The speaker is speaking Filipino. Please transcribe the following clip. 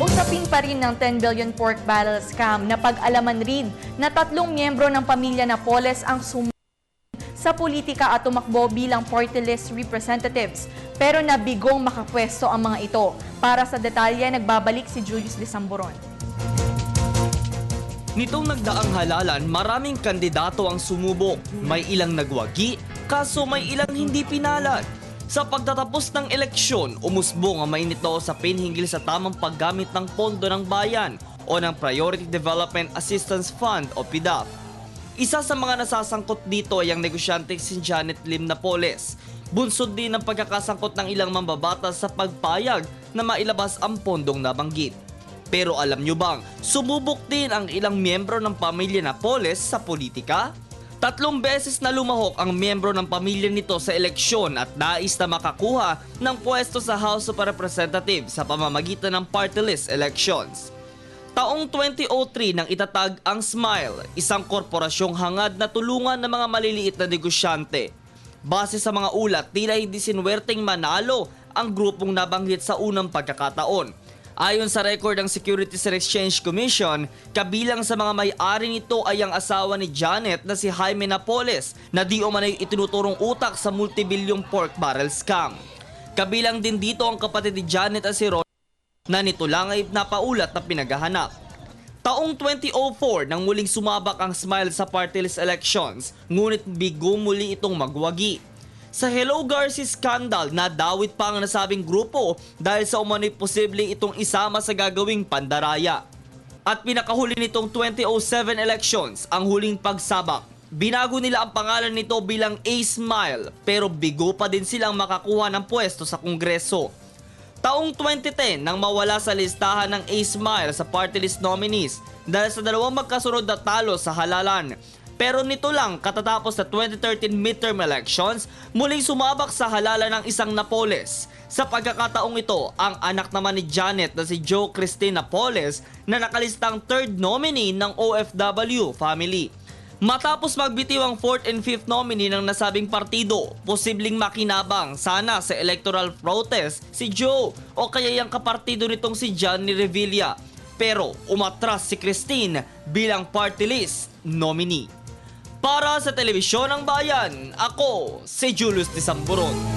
Usapin pa rin ng 10 billion pork barrel scam na pag-alaman rin na 3 miyembro ng pamilya Napoles ang sa politika at tumakbo bilang party list representatives. Pero nabigong makapwesto ang mga ito. Para sa detalye, nagbabalik si Julius de Samburon. Nitong nagdaang halalan, maraming kandidato ang sumubok. May ilang nagwagi, kaso may ilang hindi pinalad. Sa pagtatapos ng eleksyon, umusbong ang mainit na usapin hinggil sa tamang paggamit ng pondo ng bayan o ng Priority Development Assistance Fund o PDAF. Isa sa mga nasasangkot dito ay ang negosyante si Janet Lim Napoles. Bunsod din ang pagkakasangkot ng ilang mambabatas sa pagpayag na mailabas ang pondong nabanggit. Pero alam nyo bang, sumubok din ang ilang miyembro ng pamilya Napoles sa politika? 3 beses na lumahok ang miyembro ng pamilya nito sa eleksyon at nais na makakuha ng pwesto sa House of Representatives sa pamamagitan ng party list elections. Taong 2003 nang itatag ang SMILE, isang korporasyong hangad na tulungan ng mga maliliit na negosyante. Base sa mga ulat, tila hindi sinwerteng manalo ang grupong nabanggit sa unang pagkakataon. Ayon sa record ng Securities and Exchange Commission, kabilang sa mga may-ari nito ay ang asawa ni Janet na si Jaime Napoles na di umano'y itinuturong utak sa multibilyong pork barrel scam. Kabilang din dito ang kapatid ni Janet at si Ron na nito lang ay napaulat na pinaghahanap. Taong 2004 nang muling sumabak ang SMILE sa party list elections, ngunit bigo muli itong magwagi. Sa Hello Garcia scandal, nadawit pa ang nasabing grupo dahil sa umano'y posibleng itong isama sa gagawing pandaraya. At pinakahuli nitong 2007 elections, ang huling pagsabak. Binago nila ang pangalan nito bilang A-Smile pero bigo pa din silang makakuha ng pwesto sa Kongreso. Taong 2010 nang mawala sa listahan ng A-Smile sa party list nominees dahil sa dalawang magkasunod na talo sa halalan. Pero nito lang katatapos sa 2013 midterm elections, muling sumabak sa halalan ng isang Napoles. Sa pagkakataong ito, ang anak naman ni Janet na si Joe Christine Napoles na nakalistang 3rd nominee ng OFW family. Matapos magbitiw ang 4th and 5th nominee ng nasabing partido, posibleng makinabang sana sa electoral protest si Joe o kaya yung kapartido nitong si Johnny Revilla. Pero umatras si Christine bilang party list nominee. Para sa Telebisyon ng Bayan, ako si Julius de Samburon.